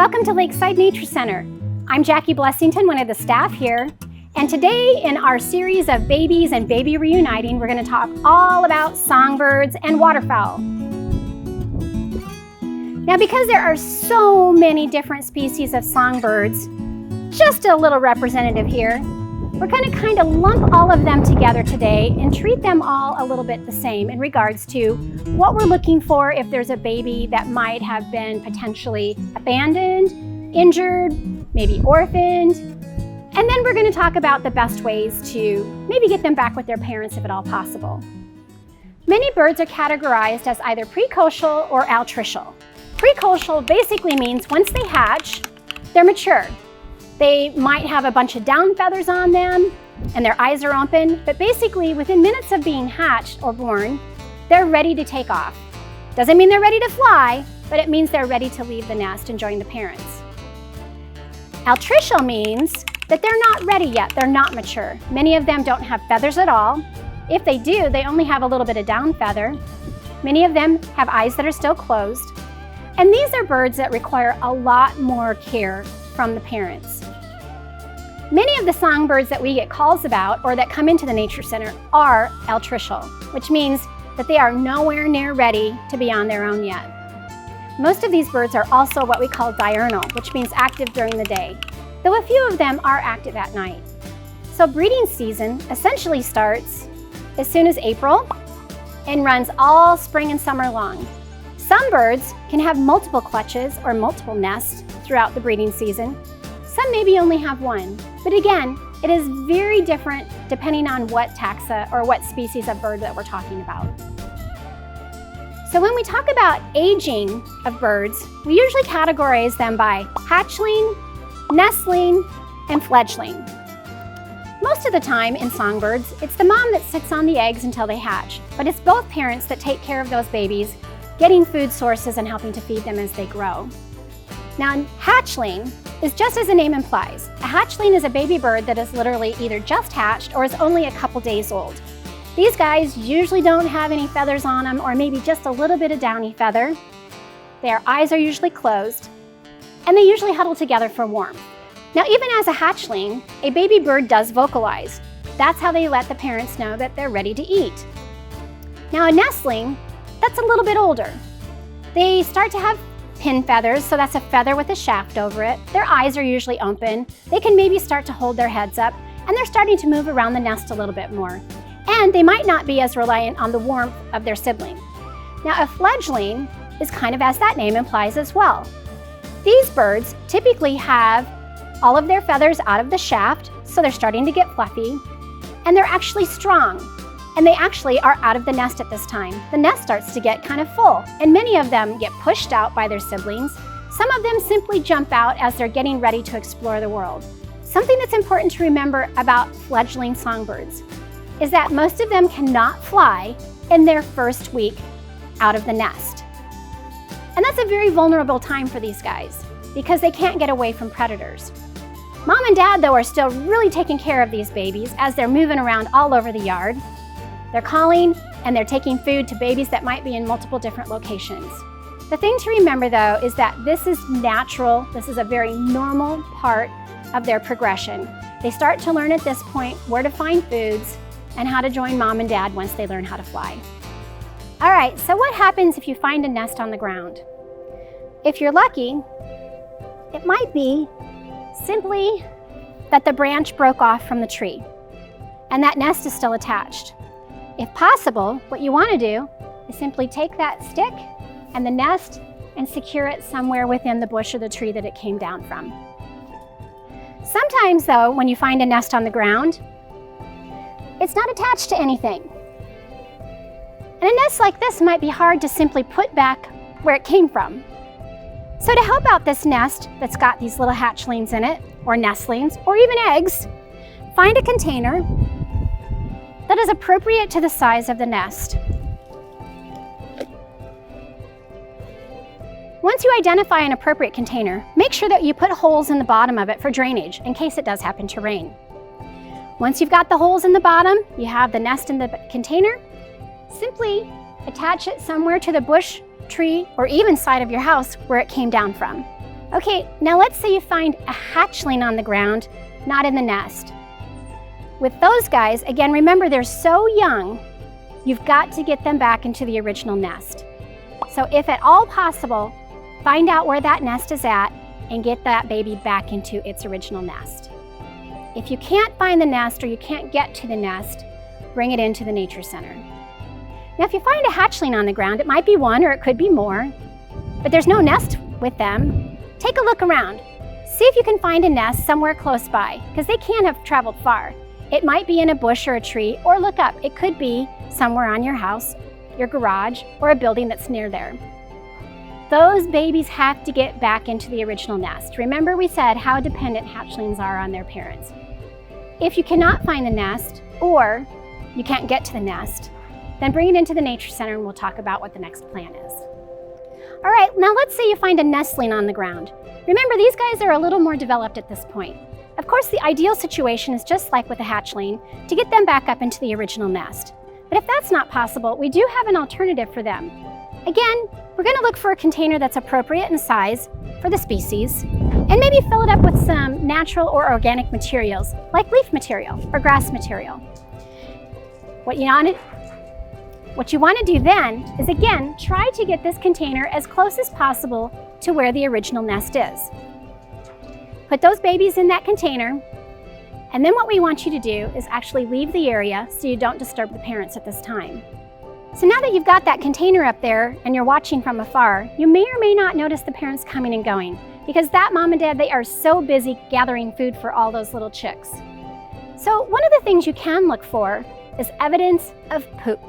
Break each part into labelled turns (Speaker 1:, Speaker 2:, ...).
Speaker 1: welcome to Lakeside Nature Center. I'm Jackie Blessington, one of the staff here, and today in our series of babies and baby reuniting, we're going to talk all about songbirds and waterfowl. Now, because there are so many different species of songbirds, just a little representative here, we're going to kind of lump all of them together today and treat them all a little bit the same in regards to what we're looking for if there's a baby that might have been potentially abandoned, injured, maybe orphaned. And then we're going to talk about the best ways to maybe get them back with their parents if at all possible. Many birds are categorized as either precocial or altricial. Precocial basically means once they hatch, they're mature. They might have a bunch of down feathers on them and their eyes are open, but basically within minutes of being hatched or born, they're ready to take off. Doesn't mean they're ready to fly, but it means they're ready to leave the nest and join the parents. Altricial means that they're not ready yet, they're not mature. Many of them don't have feathers at all. If they do, they only have a little bit of down feather. Many of them have eyes that are still closed. And these are birds that require a lot more care from the parents. Many of the songbirds that we get calls about or that come into the Nature Center are altricial, which means that they are nowhere near ready to be on their own yet. Most of these birds are also what we call diurnal, which means active during the day, though a few of them are active at night. So breeding season essentially starts as soon as April and runs all spring and summer long. Some birds can have multiple clutches or multiple nests throughout the breeding season. Some maybe only have one, but again, it is very different depending on what taxa or what species of bird that we're talking about. So when we talk about aging of birds, we usually categorize them by hatchling, nestling, and fledgling. Most of the time in songbirds, it's the mom that sits on the eggs until they hatch, but it's both parents that take care of those babies, getting food sources and helping to feed them as they grow. Now, hatchling is just as the name implies. A hatchling is a baby bird that is literally either just hatched or is only a couple days old. These guys usually don't have any feathers on them or maybe just a little bit of downy feather. Their eyes are usually closed and they usually huddle together for warmth. Now, even as a hatchling, a baby bird does vocalize. That's how they let the parents know that they're ready to eat. Now, a nestling, that's a little bit older. They start to have pin feathers, so that's a feather with a shaft over it. Their eyes are usually open. They can maybe start to hold their heads up, and they're starting to move around the nest a little bit more. And they might not be as reliant on the warmth of their sibling. Now, a fledgling is kind of as that name implies as well. These birds typically have all of their feathers out of the shaft, so they're starting to get fluffy, and they're actually strong. And they actually are out of the nest at this time. The nest starts to get kind of full, and many of them get pushed out by their siblings. Some of them simply jump out as they're getting ready to explore the world. Something that's important to remember about fledgling songbirds is that most of them cannot fly in their first week out of the nest. And that's a very vulnerable time for these guys because they can't get away from predators. Mom and dad, though, are still really taking care of these babies as they're moving around all over the yard. They're calling and they're taking food to babies that might be in multiple different locations. The thing to remember, though, is that this is natural. This is a very normal part of their progression. They start to learn at this point where to find foods and how to join mom and dad once they learn how to fly. All right, so what happens if you find a nest on the ground? If you're lucky, it might be simply that the branch broke off from the tree and that nest is still attached. If possible, what you want to do is simply take that stick and the nest and secure it somewhere within the bush or the tree that it came down from. Sometimes, though, when you find a nest on the ground, it's not attached to anything. And a nest like this might be hard to simply put back where it came from. So to help out this nest that's got these little hatchlings in it, or nestlings, or even eggs, find a container that is appropriate to the size of the nest. Once you identify an appropriate container, make sure that you put holes in the bottom of it for drainage in case it does happen to rain. Once you've got the holes in the bottom, you have the nest in the container, simply attach it somewhere to the bush, tree, or even side of your house where it came down from. Okay, now let's say you find a hatchling on the ground, not in the nest. With those guys, again, remember they're so young, you've got to get them back into the original nest. So if at all possible, find out where that nest is at and get that baby back into its original nest. If you can't find the nest or you can't get to the nest, bring it into the nature center. Now, if you find a hatchling on the ground, it might be one or it could be more, but there's no nest with them, take a look around. See if you can find a nest somewhere close by, because they can have traveled far. It might be in a bush or a tree, or look up. It could be somewhere on your house, your garage, or a building that's near there. Those babies have to get back into the original nest. Remember we said how dependent hatchlings are on their parents. If you cannot find the nest, or you can't get to the nest, then bring it into the nature center and we'll talk about what the next plan is. All right, now let's say you find a nestling on the ground. Remember, these guys are a little more developed at this point. Of course, the ideal situation is just like with a hatchling, to get them back up into the original nest. But if that's not possible, we do have an alternative for them. Again, we're going to look for a container that's appropriate in size for the species, and maybe fill it up with some natural or organic materials, like leaf material or grass material. What you want to do then is, again, try to get this container as close as possible to where the original nest is. Put those babies in that container, and then what we want you to do is actually leave the area so you don't disturb the parents at this time. So now that you've got that container up there and you're watching from afar, you may or may not notice the parents coming and going, because that mom and dad, they are so busy gathering food for all those little chicks. So one of the things you can look for is evidence of poop.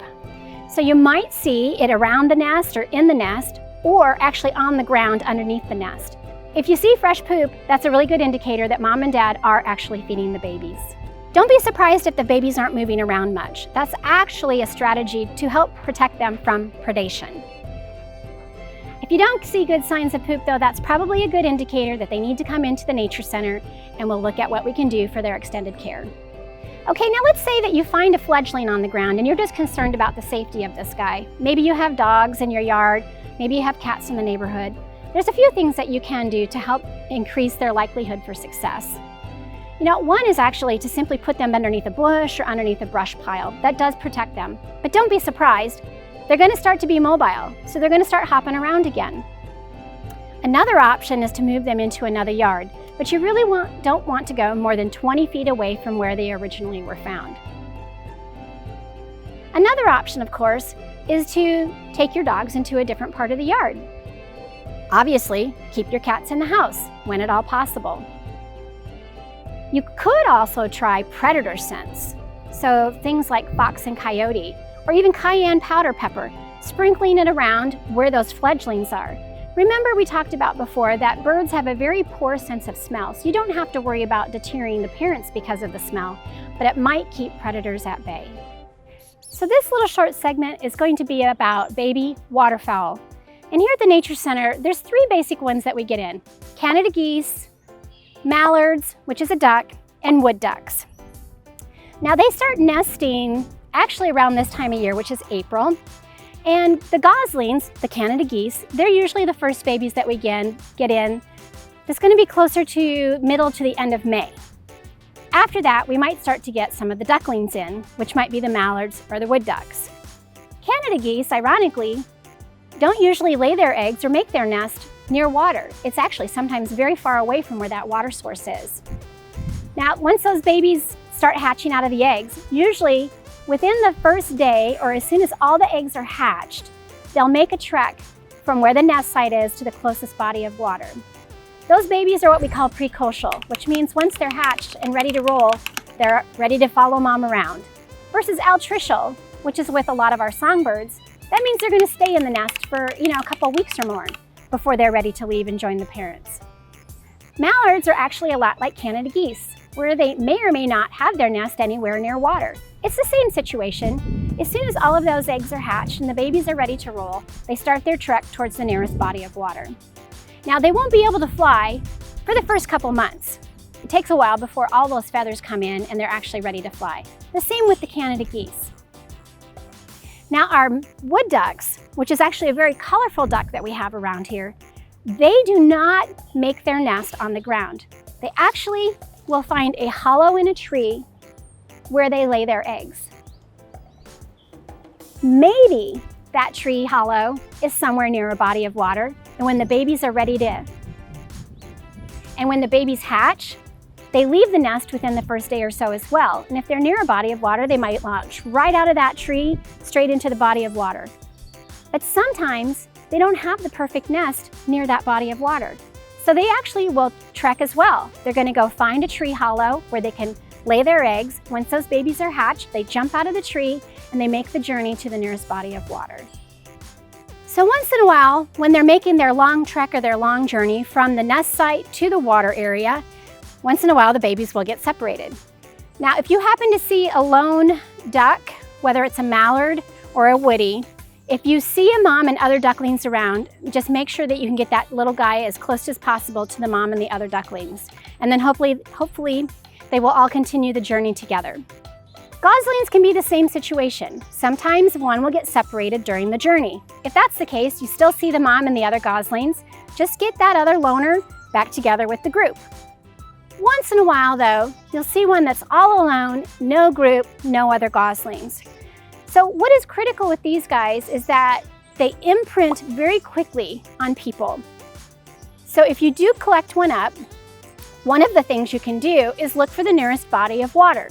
Speaker 1: So you might see it around the nest or in the nest, or actually on the ground underneath the nest. If you see fresh poop, that's a really good indicator that mom and dad are actually feeding the babies. Don't be surprised if the babies aren't moving around much. That's actually a strategy to help protect them from predation. If you don't see good signs of poop though, that's probably a good indicator that they need to come into the nature center, and we'll look at what we can do for their extended care. Okay, now let's say that you find a fledgling on the ground and you're just concerned about the safety of this guy. Maybe you have dogs in your yard, maybe you have cats in the neighborhood. There's a few things that you can do to help increase their likelihood for success. One is actually to simply put them underneath a bush or underneath a brush pile. That does protect them. But don't be surprised. They're going to start to be mobile, so they're going to start hopping around again. Another option is to move them into another yard, but you really don't want to go more than 20 feet away from where they originally were found. Another option, of course, is to take your dogs into a different part of the yard. Obviously, keep your cats in the house when at all possible. You could also try predator scents, so things like fox and coyote, or even cayenne powder pepper, sprinkling it around where those fledglings are. Remember, we talked about before that birds have a very poor sense of smell, so you don't have to worry about deterring the parents because of the smell, but it might keep predators at bay. So this little short segment is going to be about baby waterfowl. And here at the Nature Center, there's 3 basic ones that we get in: Canada geese, mallards, which is a duck, and wood ducks. Now they start nesting actually around this time of year, which is April. And the goslings, the Canada geese, they're usually the first babies that we get in. It's going to be closer to middle to the end of May. After that, we might start to get some of the ducklings in, which might be the mallards or the wood ducks. Canada geese, ironically, don't usually lay their eggs or make their nest near water. It's actually sometimes very far away from where that water source is. Now, once those babies start hatching out of the eggs, usually within the first day, or as soon as all the eggs are hatched, they'll make a trek from where the nest site is to the closest body of water. Those babies are what we call precocial, which means once they're hatched and ready to roll, they're ready to follow mom around. Versus altricial, which is with a lot of our songbirds, that means they're going to stay in the nest for a couple weeks or more before they're ready to leave and join the parents. Mallards are actually a lot like Canada geese, where they may or may not have their nest anywhere near water. It's the same situation. As soon as all of those eggs are hatched and the babies are ready to roll, they start their trek towards the nearest body of water. Now, they won't be able to fly for the first couple months. It takes a while before all those feathers come in and they're actually ready to fly. The same with the Canada geese. Now, our wood ducks, which is actually a very colorful duck that we have around here, they do not make their nest on the ground. They actually will find a hollow in a tree where they lay their eggs. Maybe that tree hollow is somewhere near a body of water, and when the babies hatch, they leave the nest within the first day or so as well. And if they're near a body of water, they might launch right out of that tree straight into the body of water. But sometimes they don't have the perfect nest near that body of water. So they actually will trek as well. They're going to go find a tree hollow where they can lay their eggs. Once those babies are hatched, they jump out of the tree and they make the journey to the nearest body of water. So once in a while, when they're making their long trek or their long journey from the nest site to the water area, once in a while the babies will get separated. Now, if you happen to see a lone duck, whether it's a mallard or a woody, if you see a mom and other ducklings around, just make sure that you can get that little guy as close as possible to the mom and the other ducklings. And then hopefully they will all continue the journey together. Goslings can be the same situation. Sometimes one will get separated during the journey. If that's the case, you still see the mom and the other goslings, just get that other loner back together with the group. Once in a while though, you'll see one that's all alone, no group, no other goslings. So what is critical with these guys is that they imprint very quickly on people. So if you do collect one up, one of the things you can do is look for the nearest body of water.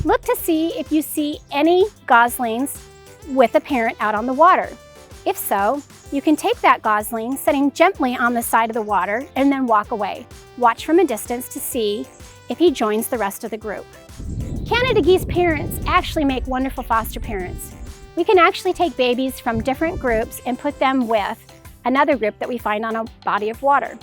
Speaker 1: Look to see if you see any goslings with a parent out on the water. If so, you can take that gosling, sitting gently on the side of the water, and then walk away. Watch from a distance to see if he joins the rest of the group. Canada geese parents actually make wonderful foster parents. We can actually take babies from different groups and put them with another group that we find on a body of water.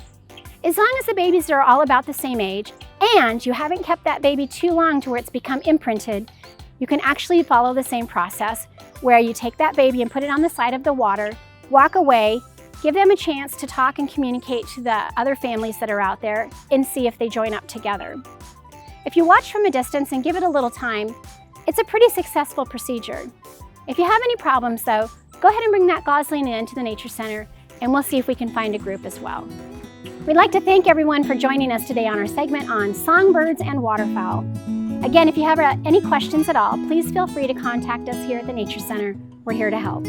Speaker 1: As long as the babies are all about the same age and you haven't kept that baby too long to where it's become imprinted, you can actually follow the same process where you take that baby and put it on the side of the water, walk away, give them a chance to talk and communicate to the other families that are out there and see if they join up together. If you watch from a distance and give it a little time, it's a pretty successful procedure. If you have any problems though, go ahead and bring that gosling in to the Nature Center and we'll see if we can find a group as well. We'd like to thank everyone for joining us today on our segment on songbirds and waterfowl. Again, if you have any questions at all, please feel free to contact us here at the Nature Center. We're here to help.